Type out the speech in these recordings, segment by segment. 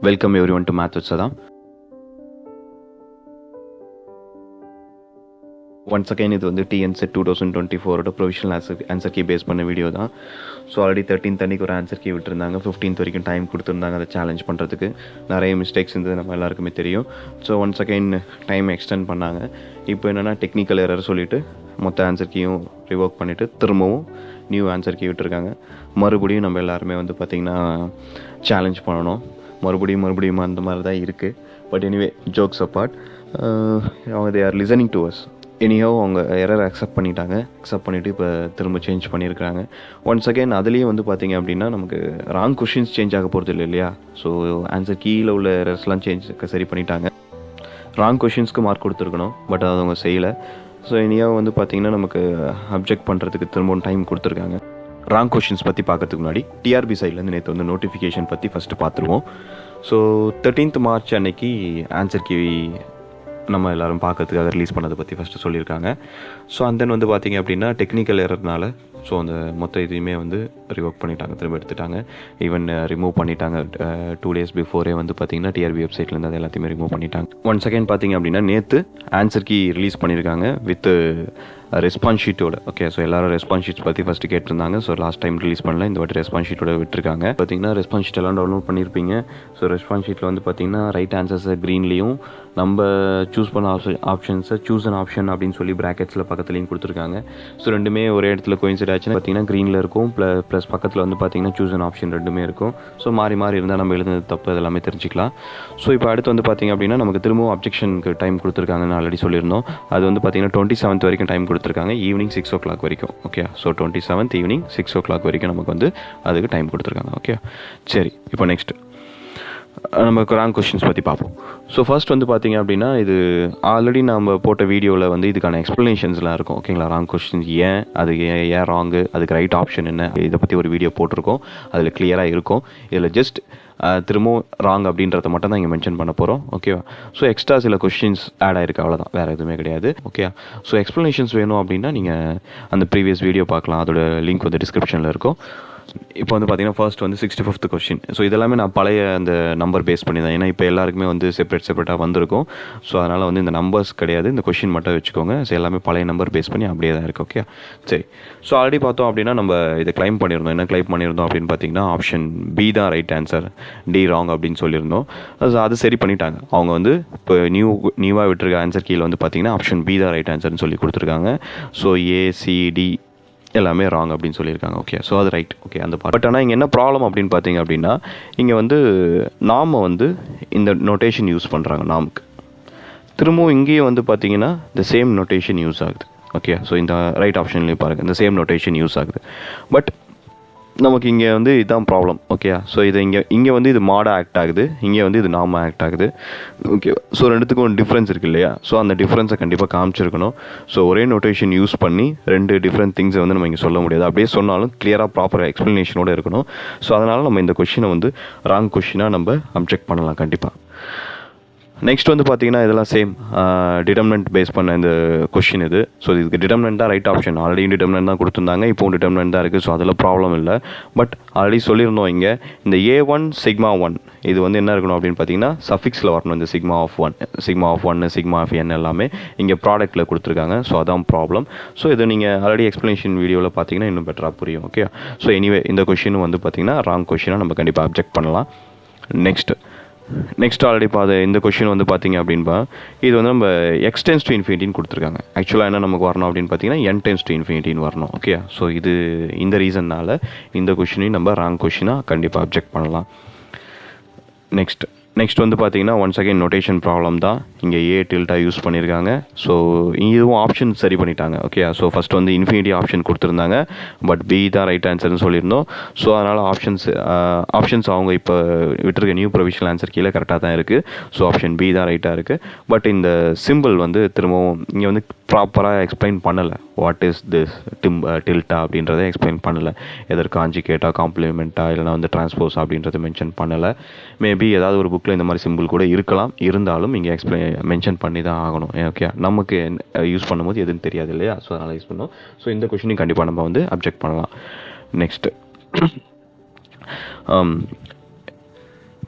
Welcome everyone to Math with Saddam. Once again, இது வந்து TNSET 2024 provisional answer key base பண்ண video தான். So already 13th அன்றைக்கி ஒரு ஆன்சர் கீ விட்டுருந்தாங்க. 15th வரைக்கும் டைம் கொடுத்துருந்தாங்க அதை சேலஞ்ச் பண்ணுறதுக்கு. நிறைய மிஸ்டேக்ஸ் இருந்தது நம்ம எல்லாருக்குமே தெரியும். So once again time extend பண்ணாங்க. இப்போ என்னென்னா டெக்னிக்கல் எரர் சொல்லிவிட்டு மொத்த ஆன்சர் கீயும் ரிவோக் பண்ணிவிட்டு திரும்பவும் நியூ ஆன்சர் கீ விட்டுருக்காங்க. மறுபடியும் நம்ம எல்லாருமே வந்து பார்த்திங்கன்னா சேலஞ்ச் பண்ணணும். மறுபடியும் அந்த மாதிரி தான் இருக்குது. பட் எனிவே ஜோக்ஸ் அப்பார்ட், அவங்க they are listening to us. எனியோ அவங்க எரர் அக்செப்ட் பண்ணிவிட்டு இப்போ திரும்ப சேஞ்ச் பண்ணியிருக்காங்க. ஒன்ஸ் அகெயின் அதுலேயும் வந்து பார்த்திங்க அப்படின்னா நமக்கு ராங் கொஷின்ஸ் சேஞ்ச் ஆக போகிறது இல்லையா. ஸோ ஆன்சர் கீழே உள்ள எரர்ஸ்லாம் சரி பண்ணிட்டாங்க. ராங் கொஷின்ஸ்க்கு மார்க் கொடுத்துருக்கணும், பட் அது அவங்க செய்யலை. ஸோ இனியோ வந்து பார்த்திங்கன்னா நமக்கு அப்ஜெக்ட் பண்ணுறதுக்கு திரும்பவும் டைம் கொடுத்துருக்காங்க. ராங் கொஷின்ஸ் பற்றி பார்க்கறதுக்கு முன்னாடி டிஆர்பி சைட்லேருந்து நேற்று வந்து நோட்டிஃபிகேஷன் பற்றி ஃபஸ்ட்டு பார்த்துருவோம். ஸோ 13th March அன்னைக்கு ஆன்சர் கீ நம்ம எல்லோரும் பார்க்கறதுக்காக ரிலீஸ் பண்ணதை பற்றி ஃபஸ்ட்டு சொல்லியிருக்காங்க. ஸோ அண்ட் தென் வந்து பார்த்திங்க அப்படின்னா டெக்னிக்கல் எரர்னால ஸோ அந்த மொத்த இதையுமே வந்து ரிவோக் பண்ணிட்டாங்க, திரும்ப எடுத்துட்டாங்க. ஈவன் ரிமூவ் பண்ணிட்டாங்க. 2 days பிஃபோரே வந்து பார்த்திங்கன்னா டிஆர்பி வெப்சைட்லேருந்து அது எல்லாத்தையுமே ரிமூவ் பண்ணிட்டாங்க. ஒன்ஸ் அகெயின் பார்த்திங்க அப்படின்னா நேற்று ஆன்சர் கீ ரிலீஸ் பண்ணியிருக்காங்க வித் ரெஸ்பான்ஸ் ஷீட்டோட. ஓகே, ஸோ எல்லாரும் ரெஸ்பான்ஸ் ஷீட்ஸ் பற்றி ஃபஸ்ட்டு கேட்டிருந்தாங்க. ஸோ லாஸ்ட் டைம் ரிலீஸ் பண்ணல, இந்த வாட்டி ரெஸ்பான்ஸ் ஷீட்டோட விட்டுருக்காங்க. பார்த்திங்கன்னா ரெஸ்பான்ஸ் ஷீட் எல்லாம் டவுன்லோட் பண்ணியிருப்பீங்க. ஸோ ரெஸ்பான்ஸ் ஷீட்டில் வந்து பார்த்திங்கன்னா ரைட் ஆன்சர்ஸை க்ரீன்லேயும் நம்ம சூஸ் பண்ண ஆப்ஷன்ஸை சூஸ் அன் ஆப்ஷன் அப்படின்னு சொல்லி ப்ராக்கெட்ஸில் பக்கத்துலேயும் கொடுத்துருக்காங்க. ஸோ ரெண்டுமே ஒரே இடத்துல கோயின்சைட் ஆச்சுன்னா பார்த்திங்கன்னா க்ரீனில் இருக்கும், ப்ளஸ் பக்கத்தில் வந்து பார்த்திங்கன்னா சூஸ் அன் ஆப்ஷன் ரெண்டுமே இருக்கும். ஸோ மாறி இருந்தால் நம்ம எழுதுனது தப்பு அதெல்லாமே தெரிஞ்சிக்கலாம். ஸோ இப்போ அடுத்து வந்து பார்த்திங்க அப்படின்னா நமக்கு திரும்பவும் அப்ஜெக்ஷனுக்கு டைம் கொடுத்துருக்காங்கன்னு ஆல்ரெடி சொல்லியிருந்தோம். அது வந்து பார்த்திங்கன்னா 27th வரைக்கும் டைம் கொடுத்துருக்காங்க, ஈவினிங் 6 o'clock வரைக்கும். Okay, so 27th evening 6 o'clock வரைக்கும் நமக்கு வந்து அதுக்கு டைம் கொடுத்துருக்காங்க. ஓகே, சரி, இப்போ நெக்ஸ்ட் நமக்கு ராங் கொஷின்ஸ் பற்றி பார்ப்போம். ஸோ ஃபர்ஸ்ட் வந்து பார்த்திங்க அப்படின்னா இது ஆல்ரெடி நம்ம போட்ட வீடியோவில் வந்து இதுக்கான எக்ஸ்ப்ளனேஷன்ஸ்லாம் இருக்கும். ஓகேங்களா, ராங் கொஷின்ஸ் அது ஏன் ராங்கு, அதுக்கு ரைட் ஆப்ஷன் என்ன, இதை பற்றி ஒரு வீடியோ போட்டிருக்கோம். அதில் கிளியராக இருக்கும். இதில் ஜஸ்ட் திரும்பவும் ராங் அப்படின்றத மட்டும் தான் இங்கே மென்ஷன் பண்ண போகிறோம். ஓகேவா, ஸோ எக்ஸ்ட்ரா சில கொஷின்ஸ் ஆட் ஆயிருக்கு, அவ்வளோதான், வேறு எதுவுமே கிடையாது. ஓகே, ஸோ எக்ஸ்ப்ளனேஷன்ஸ் வேணும் அப்படின்னா நீங்கள் அந்த ப்ரீவியஸ் வீடியோ பார்க்கலாம், அதோட லிங்க் வந்து டிஸ்கிரிப்ஷனில் இருக்கும். இப்போ வந்து பார்த்திங்கன்னா ஃபர்ஸ்ட் வந்து 65th கொஸ்டின். ஸோ இதெல்லாமே நான் பழைய அந்த நம்பர் பேஸ் பண்ணி தான், ஏன்னா இப்போ எல்லாருக்குமே வந்து செப்பரேட்டாக வந்திருக்கும். ஸோ அதனால் வந்து இந்த நம்பர்ஸ் கிடையாது, இந்த கொஸ்டின் மட்டும் வச்சுக்கோங்க. ஸோ எல்லாமே பழைய நம்பர் பேஸ் பண்ணி அப்படியே தான் இருக்குது. ஓகே, சரி. ஸோ ஆல்ரெடி பார்த்தோம் அப்படின்னா நம்ம இதை கிளைம் பண்ணியிருந்தோம். என்ன கிளைம் பண்ணியிருந்தோம் அப்படின்னு பார்த்தீங்கன்னா ஆப்ஷன் பி தான் ரைட் ஆன்சர், டி ராங் அப்படின்னு சொல்லியிருந்தோம். அது சரி பண்ணிட்டாங்க. அவங்க வந்து இப்போ நியூவாக விட்டுருக்க ஆன்சர் கீழே வந்து பார்த்திங்கன்னா ஆப்ஷன் பி தான் ரைட் ஆன்சர்னு சொல்லி கொடுத்துருக்காங்க. ஸோ ஏசிடி எல்லாமே ராங் அப்படின்னு சொல்லியிருக்காங்க. ஓகே, ஸோ அது ரைட். ஓகே, அந்த பார்ட். பட் ஆனால் இங்கே என்ன ப்ராப்ளம் அப்படின்னு பார்த்தீங்க அப்படின்னா இங்கே வந்து நாம வந்து இந்த நோட்டேஷன் யூஸ் பண்ணுறாங்க. நாமுக்கு திரும்பவும் இங்கேயும் வந்து பார்த்தீங்கன்னா இந்த சேம் நோட்டேஷன் யூஸ் ஆகுது. ஓகே, ஸோ இந்த ரைட் ஆப்ஷன்லேயும் பாருங்கள், இந்த சேம் நோட்டேஷன் யூஸ் ஆகுது. பட் நமக்கு இங்கே வந்து இதுதான் ப்ராப்ளம். ஓகே, ஸோ இது இங்கே வந்து இது மாடாக ஆக்ட் ஆகுது, இங்கே வந்து இது நாம ஆக்ட் ஆகுது. ஓகே, ஸோ ரெண்டுத்துக்கும் டிஃப்ரென்ஸ் இருக்குது இல்லையா. ஸோ அந்த டிஃப்ரென்ஸை கண்டிப்பாக காமிச்சிருக்கணும். ஸோ ஒரே நோட்டேஷன் யூஸ் பண்ணி ரெண்டு டிஃப்ரெண்ட் திங்ஸை வந்து நம்ம இங்கே சொல்ல முடியாது. அப்படியே சொன்னாலும் கிளியராக ப்ராப்பர் எக்ஸ்ப்ளனேஷனோடு இருக்கணும். ஸோ அதனால் நம்ம இந்த கொஷினை வந்து ராங் கொஷினாக நம்ம அப்ஜெக்ட் பண்ணலாம் கண்டிப்பாக. நெக்ஸ்ட் வந்து பார்த்தீங்கன்னா இதெல்லாம் சேம் டிட்டர்மினன்ட் பேஸ் பண்ண இந்த கொஷின் இது. ஸோ இதுக்கு டிட்டர்மினன்ட் தான் ரைட் ஆப்ஷன். ஆல்ரெடி டிட்டர்மினன்ட் தான் கொடுத்துருந்தாங்க, இப்போவும் டிட்டர்மினன்ட் தான் இருக்குது. ஸோ அதில் ப்ராப்ளம் இல்லை. பட் ஆல்ரெடி சொல்லியிருந்தோம் இங்கே இந்த A1 சிக்மா 1 இது வந்து என்ன இருக்கணும் அப்படின்னு பார்த்தீங்கன்னா சஃபிக்ஸில் வரணும். இந்த sigma of 1 sigma of n எல்லாமே இங்கே ப்ராடக்ட்டில் கொடுத்துருக்காங்க. ஸோ அதான் ப்ராப்ளம். ஸோ இது நீங்கள் ஆல்ரெடி எக்ஸ்ப்ளனேஷன் வீடியோவில் பார்த்தீங்கன்னா இன்னும் பெட்டராக புரியும். ஓகே, ஸோ எனிவே இந்த கொஷினும் வந்து பார்த்தீங்கன்னா ராங் கொஷினாக நம்ம கண்டிப்பாக அப்ஜெக்ட் பண்ணலாம். நெக்ஸ்ட் ஆல்ரெடி இந்த கொஷின் வந்து பார்த்திங்க அப்படின்பா இது வந்து நம்ம x டென்ஸ் டு இன்ஃபினிட்டின்னு கொடுத்துருக்காங்க. ஆக்சுவலாக என்ன நமக்கு வரணும் அப்படின்னு பார்த்தீங்கன்னா n டென்ஸ் டு இன்ஃபினிட்டின்னு வரணும். ஓகே, ஸோ இது இந்த ரீசன்னால் இந்த கொஷினையும் நம்ம ராங் கொஷினாக கண்டிப்பாக அப்ஜெக்ட் பண்ணலாம். நெக்ஸ்ட் வந்து பார்த்தீங்கன்னா ஒன்ஸ் அகைன் நோட்டேஷன் ப்ராப்ளம் தான். இங்கே ஏ டில்ட்டாக யூஸ் பண்ணியிருக்காங்க. ஸோ இதுவும் ஆப்ஷன் சரி பண்ணிட்டாங்க. ஓகே, ஸோ ஃபஸ்ட் வந்து இன்ஃபினிட்டி ஆப்ஷன் கொடுத்துருந்தாங்க, பட் பி தான் ரைட் ஆன்சர்னு சொல்லியிருந்தோம். ஸோ அதனால் ஆப்ஷன்ஸ் அவங்க இப்போ விட்டுருக்க நியூ ப்ரொவிஷனல் ஆன்சர் கீழே கரெக்டாக தான் இருக்குது. ஸோ ஆப்ஷன் பி தான் ரைட்டாக இருக்குது. பட் இந்த சிம்பிள் வந்து திரும்பவும் இங்கே வந்து ப்ராப்பராக எக்ஸ்பிளைன் பண்ணலை. வாட் இஸ் திஸ் டில்ட்டா அப்படின்றத எக்ஸ்பிளைன் பண்ணலை. எதற்கு கான்ஜுகேட்டா, காம்ப்ளிமெண்ட்டாக, இல்லைனா வந்து டிரான்ஸ்போஸ் அப்படின்றத மென்ஷன் பண்ணலை. மேபி ஏதாவது ஒரு புக்கில் இந்த மாதிரி சிம்பிள் கூட இருக்கலாம், இருந்தாலும் இங்கே மென்ஷன் பண்ணி தான் ஆகணும். ஓகே, நமக்கு யூஸ் பண்ணும்போது எதுன்னு தெரியாது இல்லையா. ஸோ அதனால் யூஸ் பண்ணோம். ஸோ இந்த கொஷினையும் கண்டிப்பாக நம்ம வந்து அப்ஜெக்ட் பண்ணலாம். நெக்ஸ்ட்டு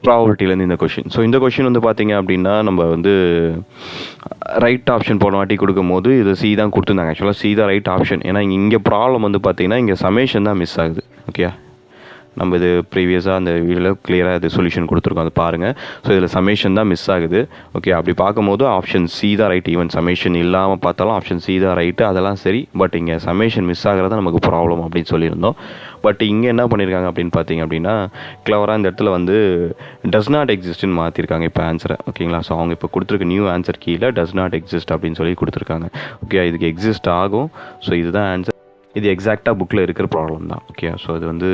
ப்ராபபிலிட்டிலேருந்து இந்த கொஷின். ஸோ இந்த கொஷின் வந்து பார்த்தீங்க அப்படின்னா நம்ம வந்து ரைட் ஆப்ஷன் போன வாட்டி கொடுக்கும்போது இது சி தான் கொடுத்துருந்தாங்க. ஆக்சுவலாக சி தான் ரைட் ஆப்ஷன். ஏன்னா இங்கே ப்ராப்ளம் வந்து பார்த்தீங்கன்னா இங்கே சமேஷன் தான் மிஸ் ஆகுது. ஓகே, நம்ம இது ப்ரீவியஸாக அந்த வீடியோவில் கிளியராக இது சொல்யூஷன் கொடுத்துருக்கோம், அது பாருங்கள். ஸோ இதில் சமேஷன் தான் மிஸ் ஆகுது. ஓகே, அப்படி பார்க்கும்போது ஆப்ஷன் சி தான் ரைட். ஈவன் சமேஷன் இல்லாமல் பார்த்தாலும் ஆப்ஷன் சி தான் ரைட்டு, அதெல்லாம் சரி. பட் இங்கே சமேஷன் மிஸ் ஆகிறதா நமக்கு ப்ராப்ளம் அப்படின்னு சொல்லியிருந்தோம். பட் இங்கே என்ன பண்ணியிருக்காங்க அப்படின்னு பார்த்தீங்க அப்படின்னா கிளவராக இந்த இடத்துல வந்து டஸ் நாட் எக்ஸிஸ்ட்னு மாற்றிருக்காங்க இப்போ ஆன்சரை. ஓகேங்களா, ஸோ அவங்க இப்போ கொடுத்துருக்க நியூ ஆன்சர் கீழே டஸ் நாட் எக்ஸிஸ்ட் அப்படின்னு சொல்லி கொடுத்துருக்காங்க. ஓகே, இதுக்கு எக்ஸிஸ்ட் ஆகும். ஸோ இதுதான் ஆன்சர். இது எக்ஸாக்டாக புக்கில் இருக்கிற ப்ராப்ளம் தான். ஓகே, ஸோ இது வந்து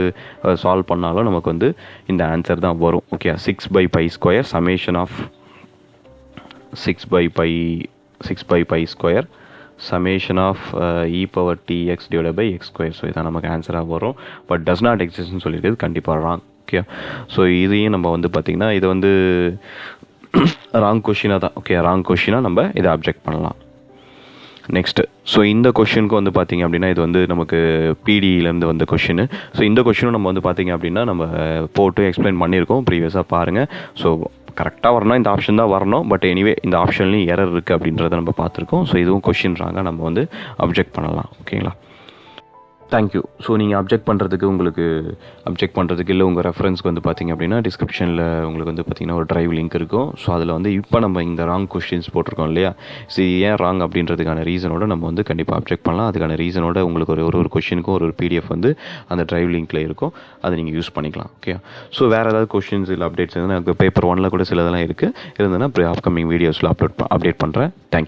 சால்வ் பண்ணாலும் நமக்கு வந்து இந்த ஆன்சர் தான் வரும். Okay, 6/π² summation of 6/π² summation of e⁻tx/x². So இதான் நமக்கு ஆன்சராக வரும். பட் டஸ் நாட் எக்ஸிஸ்ட்னு சொல்லியிருக்கிறது கண்டிப்பாக ராங். ஓகே, ஸோ இதையும் நம்ம வந்து பார்த்திங்கன்னா இது வந்து ராங் கொஷினாக தான். ஓகே, ராங் கொஷினாக நம்ம இதை அப்ஜெக்ட் பண்ணலாம். நெக்ஸ்ட்டு, ஸோ இந்த கொஷினுக்கு வந்து பார்த்திங்க அப்படின்னா இது வந்து நமக்கு பிடியிலேருந்து வந்த கொஷின். ஸோ இந்த கொஷினும் நம்ம வந்து பார்த்திங்க அப்படின்னா நம்ம போட்டு எக்ஸ்பிளைன் பண்ணியிருக்கோம் ப்ரீவியஸாக பாருங்கள். ஸோ கரெக்டாக வரணும், இந்த ஆப்ஷன் தான் வரணும். பட் எனிவே இந்த ஆப்ஷன்லேயும் எரர் இருக்குது அப்படின்றத நம்ம பார்த்துருக்கோம். ஸோ இதுவும் கொஷின் ராங்காக நம்ம வந்து அப்ஜெக்ட் பண்ணலாம். ஓகேங்களா, தேங்க்யூ. ஸோ நீங்கள் அப்ஜெக்ட் பண்ணுறதுக்கு இல்லை உங்கள் ரெஃபரன்ஸ்க்கு வந்து பார்த்திங்க அப்படின்னா டிஸ்கிரிப்ஷனில் உங்களுக்கு வந்து பார்த்திங்கன்னா ஒரு ட்ரைவ் லிங்க் இருக்கும். ஸோ அதில் வந்து இப்போ நம்ம இந்த ராங் கொஸ்டின்ஸ் போட்டிருக்கோம் இல்லையா, ஸோ ஏன் ராங் அப்படின்றதுக்கான ரீசனோட நம்ம வந்து கண்டிப்பாக அப்ஜெக்ட் பண்ணலாம். அதுக்கான ரீசனோட உங்களுக்கு ஒரு கொஸ்டினுக்கும் ஒரு பிடிஎஃப் வந்து அந்த ட்ரைவ் லிங்க்கில் இருக்கும், அதை நீங்கள் யூஸ் பண்ணிக்கலாம். ஓகே, ஸோ வேறு ஏதாவது கொஸ்டின்ஸ் இல்லை அப்டேட்ஸ் இருந்தால் பேப்பர் 1 கூட சிலதெல்லாம் இருக்குது, இருந்ததுன்னா அப்கமிங் வீடியோஸில் அப்டேட் பண்ணுறேன். தேங்க்யூ.